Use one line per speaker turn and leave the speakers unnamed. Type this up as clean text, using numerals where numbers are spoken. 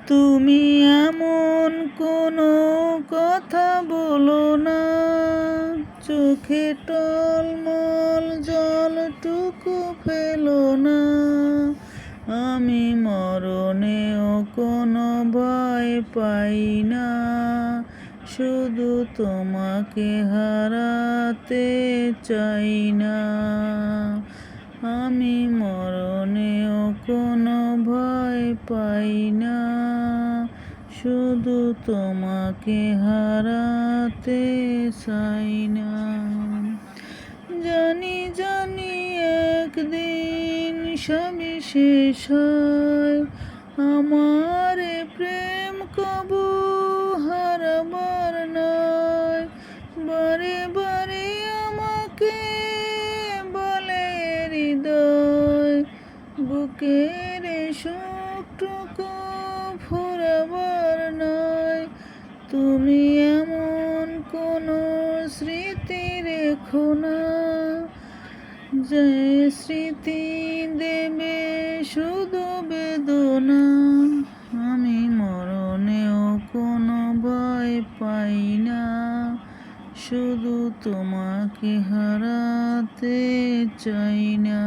তুমি এমন কোনো কথা বলো না, চোখে টলমল জলটুকু ফেলো না। আমি মরণেও কোনো ভয় পাই না, শুধু তোমাকে হারাতে চাই না। আমি মরণেও কোনো ভয় পাই না, শুধু তোমাকে হারাতে চাই না। জানি জানি একদিন সবই শেষ হয়, আমার প্রেম কবু হারাবার নয়। বারে বারে আমাকে বলে হৃদয়, বুকের সুখটুকু ফুরাবার নয়। তুমি এমন কোনো স্মৃতি রেখো না, যে স্মৃতি দেবে শুধু বেদনা। আমি মরণেও কোনো ভয় পাই না, শুধু তোমাকে হারাতে চাই না।